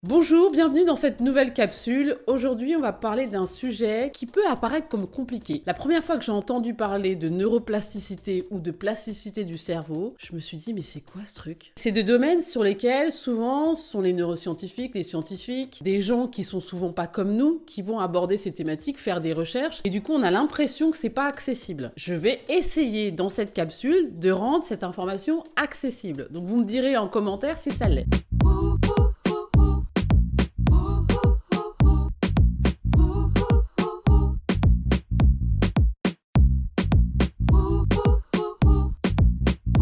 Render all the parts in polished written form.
Bonjour, bienvenue dans cette nouvelle capsule. Aujourd'hui, on va parler d'un sujet qui peut apparaître comme compliqué. La première fois que j'ai entendu parler de neuroplasticité ou de plasticité du cerveau, je me suis dit, mais c'est quoi ce truc? C'est des domaines sur lesquels souvent sont les neuroscientifiques, les scientifiques, des gens qui sont souvent pas comme nous, qui vont aborder ces thématiques, faire des recherches, et du coup, on a l'impression que c'est pas accessible. Je vais essayer dans cette capsule de rendre cette information accessible. Donc vous me direz en commentaire si ça l'est.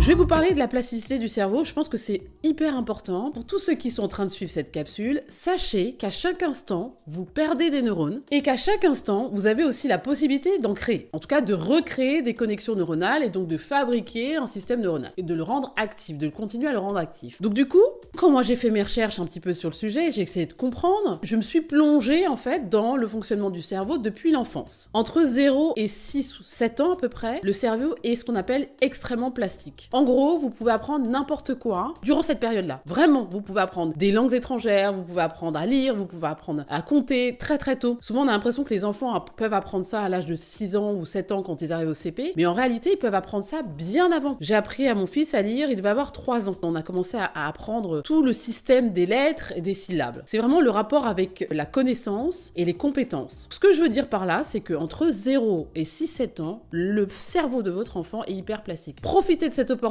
Je vais vous parler de la plasticité du cerveau, je pense que c'est hyper important. Pour tous ceux qui sont en train de suivre cette capsule, sachez qu'à chaque instant, vous perdez des neurones et qu'à chaque instant, vous avez aussi la possibilité d'en créer. En tout cas, de recréer des connexions neuronales et donc de fabriquer un système neuronal et de le rendre actif, de continuer à le rendre actif. Donc du coup, quand moi j'ai fait mes recherches un petit peu sur le sujet, j'ai essayé de comprendre, je me suis plongée en fait dans le fonctionnement du cerveau depuis l'enfance. Entre 0 et 6 ou 7 ans à peu près, le cerveau est ce qu'on appelle extrêmement plastique. En gros, vous pouvez apprendre n'importe quoi durant cette période-là. Vraiment, vous pouvez apprendre des langues étrangères, vous pouvez apprendre à lire, vous pouvez apprendre à compter très très tôt. Souvent, on a l'impression que les enfants peuvent apprendre ça à l'âge de 6 ans ou 7 ans quand ils arrivent au CP, mais en réalité, ils peuvent apprendre ça bien avant. J'ai appris à mon fils à lire, il devait avoir 3 ans. On a commencé à apprendre tout le système des lettres et des syllabes. C'est vraiment le rapport avec la connaissance et les compétences. Ce que je veux dire par là, c'est qu'entre 0 et 6-7 ans, le cerveau de votre enfant est hyper plastique. Profitez de cette opportunité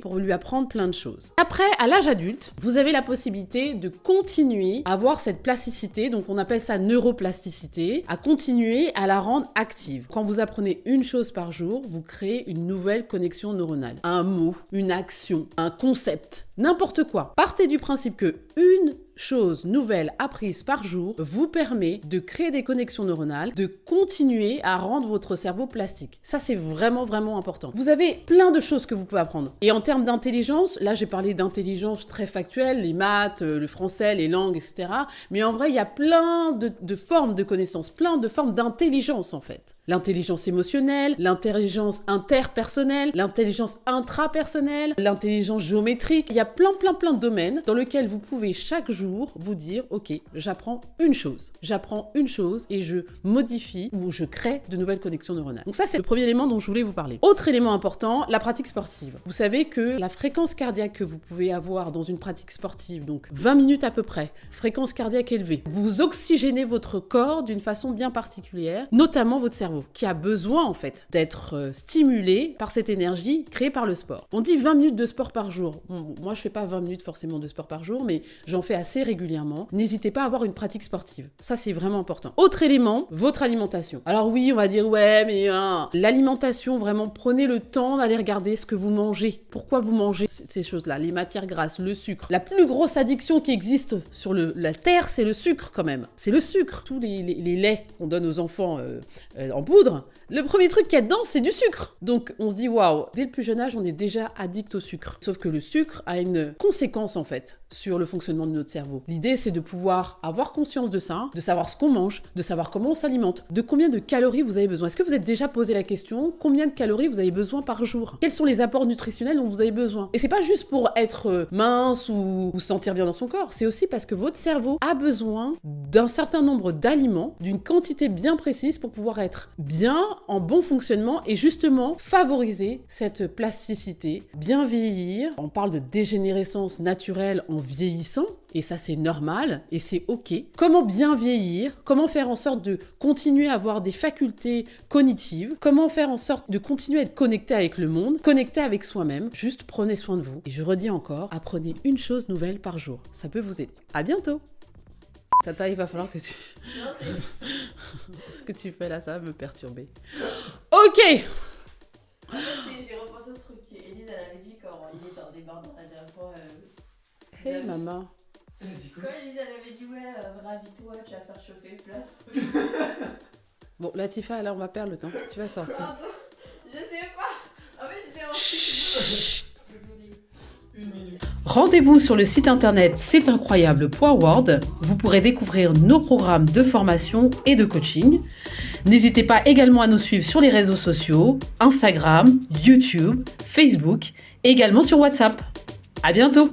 pour lui apprendre plein de choses. Après, à l'âge adulte, vous avez la possibilité de continuer à avoir cette plasticité, donc on appelle ça neuroplasticité, à continuer à la rendre active. Quand vous apprenez une chose par jour, vous créez une nouvelle connexion neuronale. Un mot, une action, un concept, n'importe quoi. Partez du principe que une chose nouvelle apprise par jour vous permet de créer des connexions neuronales, de continuer à rendre votre cerveau plastique. Ça, c'est vraiment, vraiment important. Vous avez plein de choses que vous pouvez apprendre. Et en termes d'intelligence, là, j'ai parlé d'intelligence très factuelle, les maths, le français, les langues, etc. Mais en vrai, il y a plein de formes de connaissances, plein de formes d'intelligence, en fait. L'intelligence émotionnelle, l'intelligence interpersonnelle, l'intelligence intrapersonnelle, l'intelligence géométrique. Il y a plein de domaines dans lesquels vous pouvez chaque jour vous dire « Ok, j'apprends une chose et je modifie ou je crée de nouvelles connexions neuronales. » Donc ça, c'est le premier élément dont je voulais vous parler. Autre élément important, la pratique sportive. Vous savez que la fréquence cardiaque que vous pouvez avoir dans une pratique sportive, donc 20 minutes à peu près, fréquence cardiaque élevée, vous oxygénez votre corps d'une façon bien particulière, notamment votre cerveau, qui a besoin en fait d'être stimulé par cette énergie créée par le sport. On dit 20 minutes de sport par jour. Bon, moi, je fais pas 20 minutes forcément de sport par jour, mais j'en fais assez régulièrement. N'hésitez pas à avoir une pratique sportive. Ça, c'est vraiment important. Autre élément, votre alimentation. Alors oui, on va dire, ouais, mais l'alimentation, vraiment, prenez le temps d'aller regarder ce que vous mangez. Pourquoi vous mangez ces choses-là? Les matières grasses, le sucre. La plus grosse addiction qui existe sur la Terre, c'est le sucre quand même. C'est le sucre. Tous les laits qu'on donne aux enfants en poudre, le premier truc qu'il y a dedans, c'est du sucre. Donc on se dit, waouh, dès le plus jeune âge, on est déjà addict au sucre. Sauf que le sucre a une conséquence en fait sur le fonctionnement de notre cerveau. L'idée, c'est de pouvoir avoir conscience de ça, de savoir ce qu'on mange, de savoir comment on s'alimente, de combien de calories vous avez besoin. Est-ce que vous êtes déjà posé la question, combien de calories vous avez besoin par jour? Quels sont les apports nutritionnels dont vous avez besoin? Et c'est pas juste pour être mince ou se sentir bien dans son corps, c'est aussi parce que votre cerveau a besoin d'un certain nombre d'aliments, d'une quantité bien précise pour pouvoir être bien, en bon fonctionnement et justement favoriser cette plasticité, bien vieillir. On parle de dégénérescence naturelle en vieillissant, et ça c'est normal et c'est ok. Comment bien vieillir? Comment faire en sorte de continuer à avoir des facultés cognitives? Comment faire en sorte de continuer à être connecté avec le monde, connecté avec soi-même? Juste prenez soin de vous. Et je redis encore, apprenez une chose nouvelle par jour. Ça peut vous aider. À bientôt. Tata, il va falloir que tu... Ce que tu fais là, ça va me perturber. Ok. En fait, j'ai repensé au truc qu'Élise elle avait dit quand il était en débardant la dernière fois. Hey maman. Elle a dit quoi? Quand Élise elle avait dit ouais, ravis-toi, tu vas faire chauffer le plat. Bon, Latifa, là on va perdre le temps. Tu vas sortir. Pardon, je sais pas. En fait, j'étais en Désolée. Rendez-vous sur le site internet c'estincroyable.world. Vous pourrez découvrir nos programmes de formation et de coaching. N'hésitez pas également à nous suivre sur les réseaux sociaux, Instagram, YouTube, Facebook et également sur WhatsApp. À bientôt!